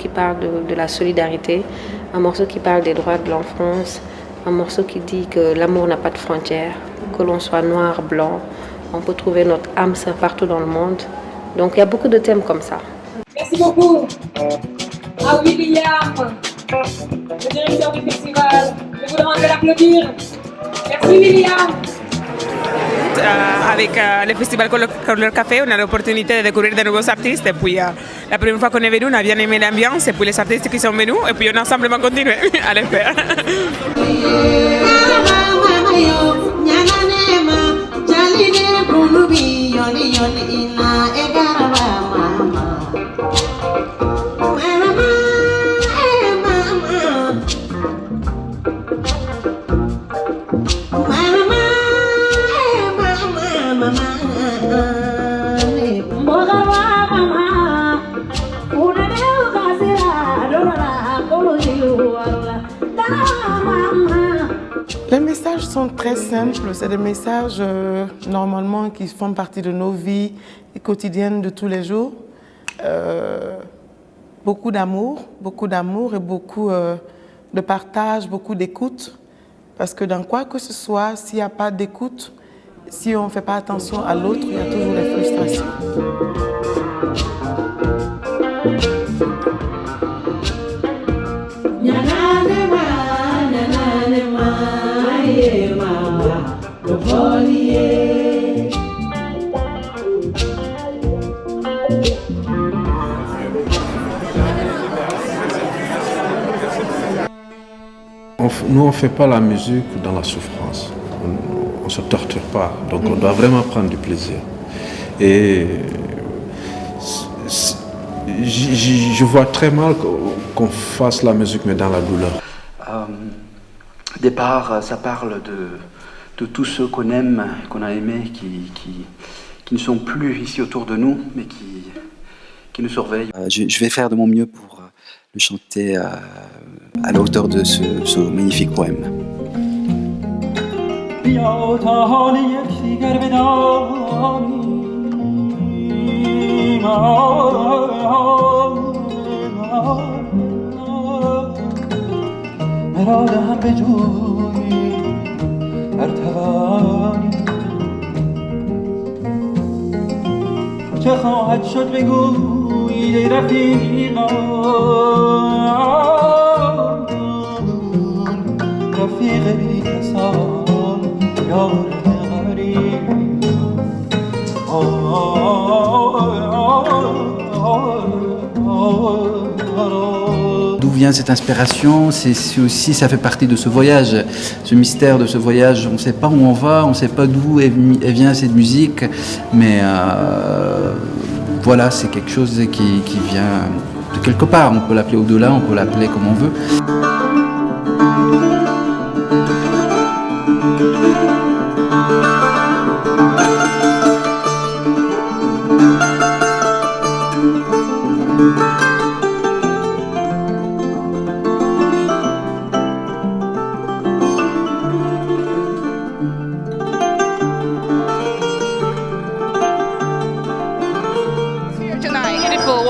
qui parle de la solidarité, un morceau qui parle des droits de l'enfance, un morceau qui dit que l'amour n'a pas de frontières, que l'on soit noir, blanc, on peut trouver notre âme sœur partout dans le monde. Donc il y a beaucoup de thèmes comme ça. Merci beaucoup à William, le directeur du festival. Je vous demande de l'applaudir. Merci William. Avec le festival Color Café, on a l'opportunité de découvrir de nouveaux artistes. Et puis, la première fois qu'on est venu, on a bien aimé l'ambiance. Et puis, les artistes qui sont venus. Et puis, on a simplement continué à le faire. Les messages sont très simples, c'est des messages normalement qui font partie de nos vies quotidiennes de tous les jours. Beaucoup d'amour et beaucoup de partage, beaucoup d'écoute. Parce que dans quoi que ce soit, s'il n'y a pas d'écoute, si on ne fait pas attention à l'autre, il y a toujours des frustrations. Nous, on ne fait pas la musique dans la souffrance. On ne se torture pas. Donc, on doit vraiment prendre du plaisir. Et je vois très mal qu'on fasse la musique, mais dans la douleur. Au départ, ça parle de tous ceux qu'on aime, qu'on a aimés, qui ne sont plus ici autour de nous, mais qui nous surveillent. Je vais faire de mon mieux pour le chanter à la hauteur de ce magnifique poème. چه خواهد شد بگویید ای رفیقان رفیق بی کسان یار غریب D'où vient cette inspiration? C'est aussi, ça fait partie de ce voyage, ce mystère de ce voyage. On ne sait pas où on va, on ne sait pas d'où vient cette musique, mais voilà, c'est quelque chose qui vient de quelque part. On peut l'appeler au-delà, on peut l'appeler comme on veut.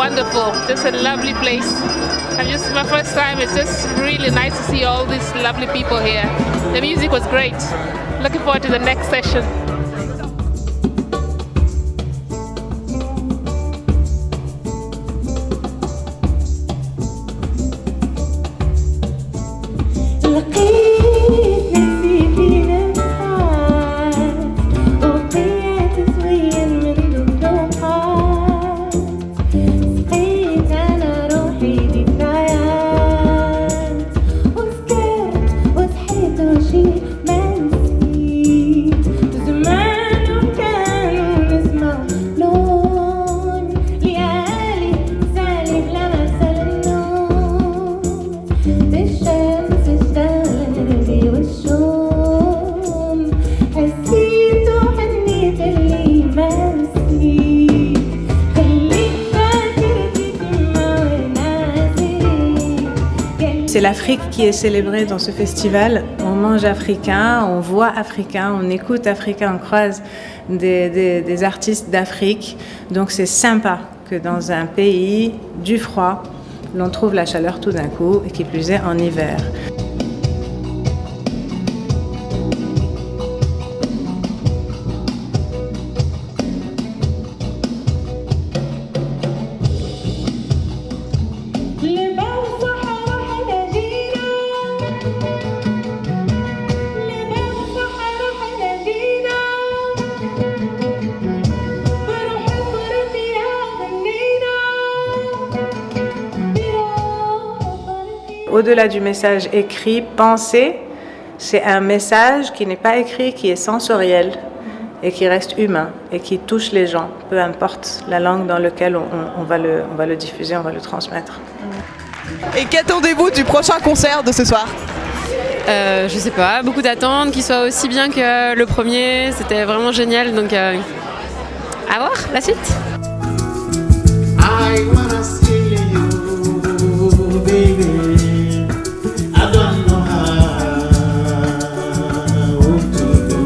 Wonderful, just a lovely place. My first time. It's just really nice to see all these lovely people here. The music was great. Looking forward to the next session. C'est l'Afrique qui est célébrée dans ce festival. On mange africain, on voit africain, on écoute africain, on croise des artistes d'Afrique. Donc c'est sympa que dans un pays du froid, l'on trouve la chaleur tout d'un coup, et qui plus est en hiver. Au-delà du message écrit, pensé, c'est un message qui n'est pas écrit, qui est sensoriel et qui reste humain et qui touche les gens, peu importe la langue dans laquelle on va le diffuser, on va le transmettre. Et qu'attendez-vous du prochain concert de ce soir ? Je sais pas, beaucoup d'attentes, qu'il soit aussi bien que le premier, c'était vraiment génial, donc à voir la suite. I wanna see you, baby. I don't know how to do.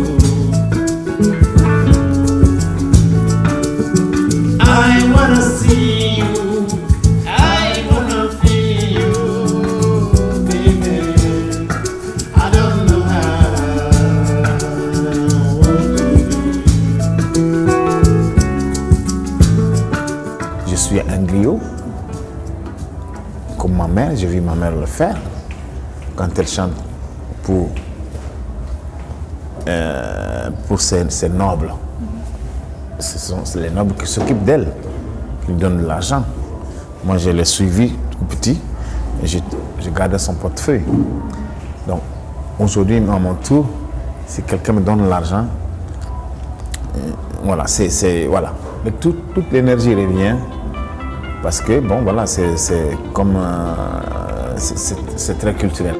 I wanna see you. I wanna feel you, baby. I don't know how to do. Je suis un griot. Comme ma mère, j'ai vu ma mère le faire. Quand elle chante pour ses nobles. C'est les nobles qui s'occupent d'elle, qui lui donnent de l'argent. Moi, je l'ai suivi tout petit et j'ai gardé son portefeuille. Donc, aujourd'hui, à mon tour, si quelqu'un me donne de l'argent, voilà, voilà. Mais toute l'énergie revient parce que, bon, voilà, c'est comme... c'est très culturel.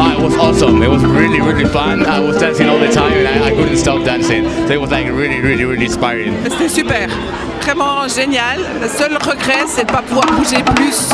It was awesome. It was really, really fun. I was dancing all the time and I couldn't stop dancing. So it was like really, really, really inspiring. C'était super, vraiment génial. Le seul regret, c'est de ne pas pouvoir bouger plus.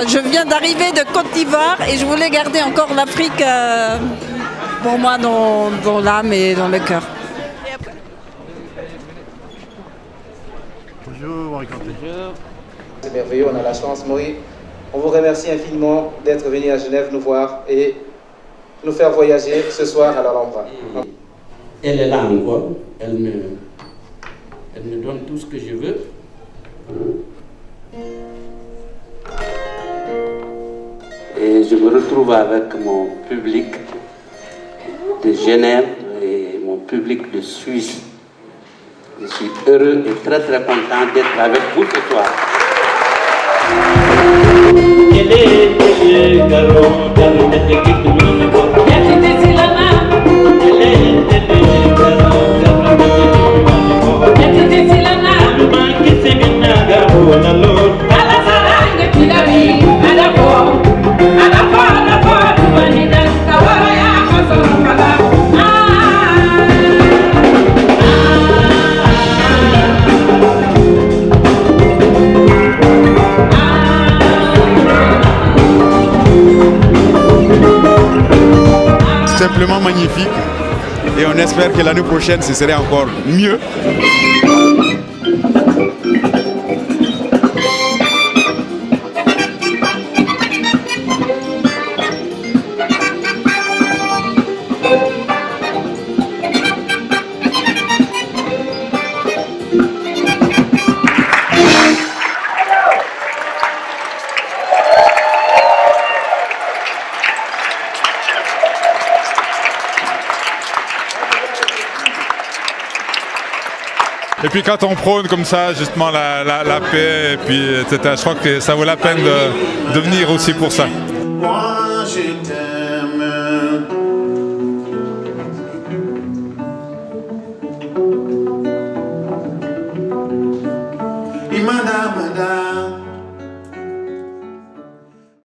Je viens d'arriver de Côte d'Ivoire et je voulais garder encore l'Afrique pour moi dans l'âme et dans le cœur. Bonjour, Marie Canté. C'est merveilleux, on a la chance, Maurice. On vous remercie infiniment d'être venu à Genève nous voir et nous faire voyager ce soir à l'Alhambra. Elle est là encore, elle me donne tout ce que je veux. Et je me retrouve avec mon public de Genève et mon public de Suisse. Je suis heureux et très très content d'être avec vous ce soir. Simplement magnifique et on espère que l'année prochaine ce serait encore mieux. Et puis quand on prône comme ça justement la paix, et puis, etc., je crois que ça vaut la peine de venir aussi pour ça. Moi je t'aime.